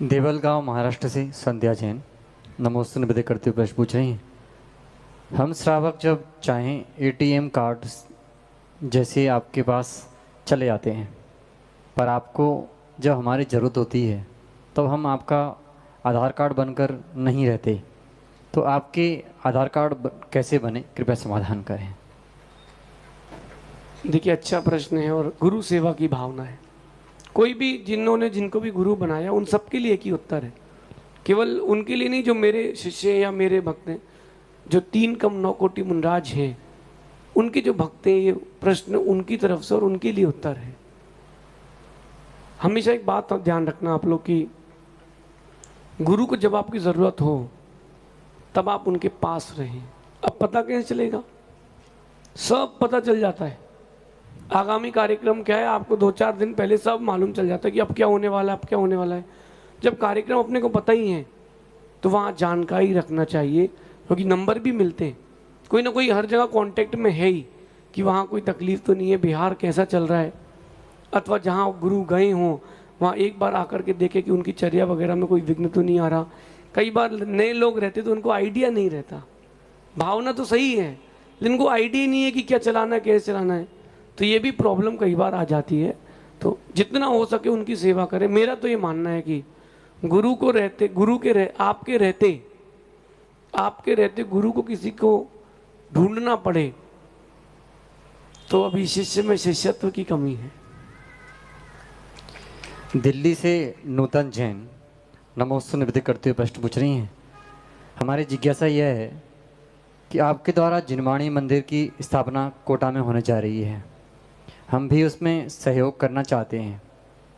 देवलगांव महाराष्ट्र से संध्या जैन नमोस्तु निवेदन करते हुए प्रश्न पूछ रही हैं। हम श्रावक जब चाहें एटीएम कार्ड जैसे आपके पास चले जाते हैं, पर आपको जब हमारी ज़रूरत होती है तो हम आपका आधार कार्ड बनकर नहीं रहते, तो आपके आधार कार्ड कैसे बने, कृपया समाधान करें। देखिए, अच्छा प्रश्न है और गुरु सेवा की भावना है। कोई भी जिनको भी गुरु बनाया उन सबके लिए एक ही उत्तर है, केवल उनके लिए नहीं जो मेरे शिष्य या मेरे भक्त हैं, जो 3 कम 9 कोटि मुनराज हैं, उनके जो भक्त हैं, ये प्रश्न उनकी तरफ से और उनके लिए उत्तर है। हमेशा एक बात ध्यान रखना आप लोग कि गुरु को जब आपकी ज़रूरत हो तब आप उनके पास रहें। अब पता कैसे चलेगा? सब पता चल जाता है। आगामी कार्यक्रम क्या है आपको 2-4 दिन पहले सब मालूम चल जाता है कि अब क्या होने वाला है, अब क्या होने वाला है। जब कार्यक्रम अपने को पता ही है तो वहाँ जानकारी रखना चाहिए, क्योंकि नंबर भी मिलते हैं। कोई ना कोई हर जगह कांटेक्ट में है ही कि वहाँ कोई तकलीफ़ तो नहीं है, बिहार कैसा चल रहा है, अथवा जहाँ गुरु गए हों वहाँ एक बार आकर के देखें कि उनकी चर्या वगैरह में कोई विघ्न तो नहीं आ रहा। कई बार नए लोग रहते तो उनको आइडिया नहीं रहता, भावना तो सही है लेकिन उनको आइडिया नहीं है कि क्या चलाना है, कैसे चलाना है, तो ये भी प्रॉब्लम कई बार आ जाती है। तो जितना हो सके उनकी सेवा करें। मेरा तो ये मानना है कि गुरु को रहते, आपके रहते गुरु को किसी को ढूंढना पड़े तो अभी शिष्य में शिष्यत्व की कमी है। दिल्ली से नूतन जैन नमोस्तु निवेदन करते हुए प्रश्न पूछ रही हैं। हमारी जिज्ञासा यह है कि आपके द्वारा जिनवाणी मंदिर की स्थापना कोटा में होने जा रही है, हम भी उसमें सहयोग करना चाहते हैं,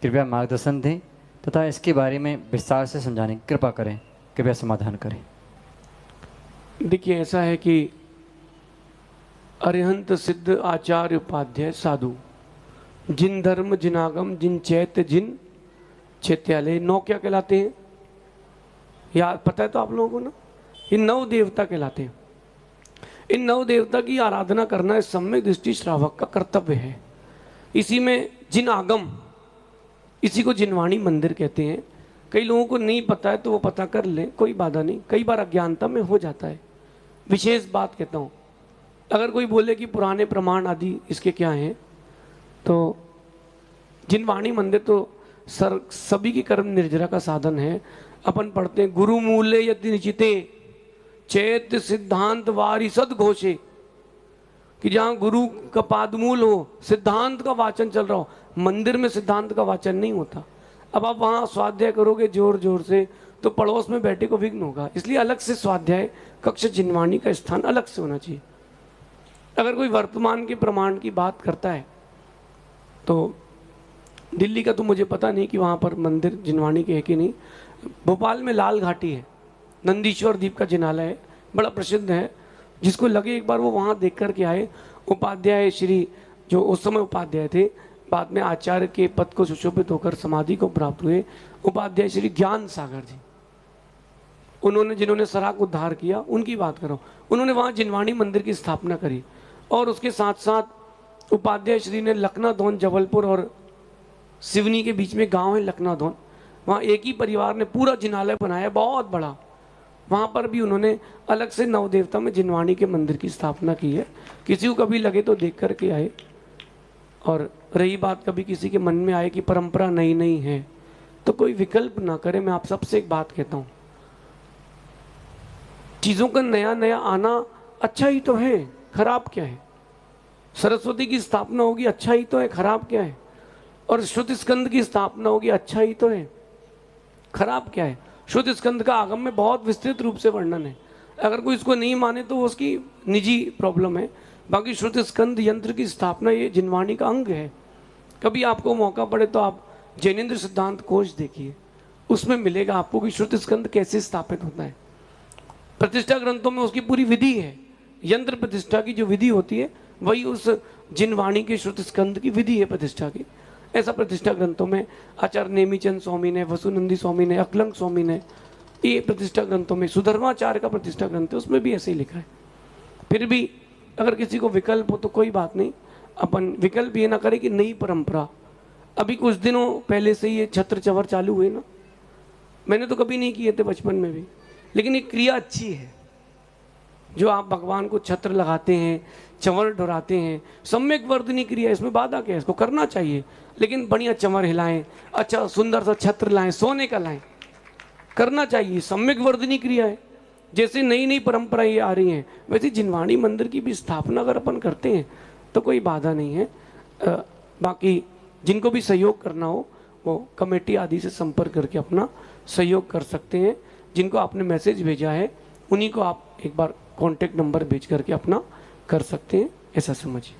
कृपया मार्गदर्शन दें तथा इसके बारे में विस्तार से समझाने की कृपा करें, कृपया समाधान करें। देखिए, ऐसा है कि अरिहंत सिद्ध आचार्य उपाध्याय साधु जिन धर्म जिन आगम जिन चैत्य जिन चैत्यालय 9 क्या कहलाते हैं, याद पता है तो आप लोगों को ना, ये 9 देवता कहलाते हैं। इन 9 देवता की आराधना करना इस सम्यक दृष्टि श्रावक का कर्तव्य है। इसी में जिन आगम, इसी को जिनवाणी मंदिर कहते हैं। कई लोगों को नहीं पता है तो वो पता कर लें, कोई बाधा नहीं, कई बार अज्ञानता में हो जाता है। विशेष बात कहता हूँ, अगर कोई बोले कि पुराने प्रमाण आदि इसके क्या हैं, तो जिनवाणी मंदिर तो सभी की कर्म निर्जरा का साधन है। अपन पढ़ते हैं गुरु मूल्य यति निचिते चैत्य सिद्धांत वारी सद घोषे, कि जहाँ गुरु का पादमूल हो, सिद्धांत का वाचन चल रहा हो। मंदिर में सिद्धांत का वाचन नहीं होता। अब आप वहाँ स्वाध्याय करोगे जोर जोर से तो पड़ोस में बैठे को विघ्न होगा, इसलिए अलग से स्वाध्याय कक्ष जिनवाणी का स्थान अलग से होना चाहिए। अगर कोई वर्तमान के प्रमाण की बात करता है तो दिल्ली का तो मुझे पता नहीं कि वहाँ पर मंदिर जिनवाणी के है कि नहीं। भोपाल में लाल घाटी है, नंदीश्वर द्वीप का जिनालय है, बड़ा प्रसिद्ध है। जिसको लगे एक बार वो वहाँ देख कर के आए। उपाध्याय श्री, जो उस समय उपाध्याय थे, बाद में आचार्य के पद को सुशोभित होकर समाधि को प्राप्त हुए, उपाध्याय श्री ज्ञान सागर जी, उन्होंने जिन्होंने सराक उद्धार किया, उनकी बात करो। उन्होंने वहाँ जिनवाणी मंदिर की स्थापना करी और उसके साथ साथ उपाध्याय श्री ने लखनाधौन, जबलपुर और सिवनी के बीच में गांव है लखनाधौन, वहाँ एक ही परिवार ने पूरा जिनालय बनाया, बहुत बड़ा। वहाँ पर भी उन्होंने अलग से 9 देवता में जिनवाणी के मंदिर की स्थापना की है। किसी को कभी लगे तो देख करके आए। और रही बात कभी किसी के मन में आए कि परंपरा नई नई है तो कोई विकल्प ना करे। मैं आप सबसे एक बात कहता हूँ, चीज़ों का नया नया आना अच्छा ही तो है, खराब क्या है? सरस्वती की स्थापना होगी, अच्छा ही तो है, खराब क्या है? और श्रुति स्कंद की स्थापना होगी, अच्छा ही तो है, खराब क्या है? श्रुति स्कंद का आगम में बहुत विस्तृत रूप से वर्णन है। अगर कोई इसको नहीं माने तो उसकी निजी प्रॉब्लम है। बाकी श्रुति स्कंद यंत्र की स्थापना ये जिनवाणी का अंग है। कभी आपको मौका पड़े तो आप जैनेन्द्र सिद्धांत कोश देखिए, उसमें मिलेगा आपको कि श्रुति स्कंद कैसे स्थापित होता है। प्रतिष्ठा ग्रंथों में उसकी पूरी विधि है। यंत्र प्रतिष्ठा की जो विधि होती है वही उस जिनवाणी के श्रुति स्कंद की विधि है प्रतिष्ठा की। ऐसा प्रतिष्ठा ग्रंथों में आचार्य नेमीचंद स्वामी ने, वसुनंदी स्वामी ने, अकलंग स्वामी ने, ये प्रतिष्ठा ग्रंथों में, सुधर्माचार्य का प्रतिष्ठा ग्रंथ है उसमें भी ऐसे ही लिखा है। फिर भी अगर किसी को विकल्प हो तो कोई बात नहीं, अपन विकल्प ये ना करें कि नई परंपरा। अभी कुछ दिनों पहले से ये छत्र चवर चालू हुए ना, मैंने तो कभी नहीं किए थे बचपन में भी, लेकिन ये क्रिया अच्छी है। जो आप भगवान को छत्र लगाते हैं, चंवर डोराते हैं, सम्यक वर्धनी क्रिया, इसमें बाधा क्या है? इसको करना चाहिए, लेकिन बढ़िया चंवर हिलाएं, अच्छा सुंदर सा छत्र लाएं, सोने का लाएं, करना चाहिए। सम्यक वर्धनी क्रिया है। जैसे नई नई परंपराएं आ रही हैं, वैसे जिनवाणी मंदिर की भी स्थापना अगर अपन करते हैं तो कोई बाधा नहीं है। बाकी जिनको भी सहयोग करना हो वो कमेटी आदि से संपर्क करके अपना सहयोग कर सकते हैं। जिनको आपने मैसेज भेजा है उन्हीं को आप एक बार कॉन्टेक्ट नंबर भेज करके अपना कर सकते हैं, ऐसा समझिए।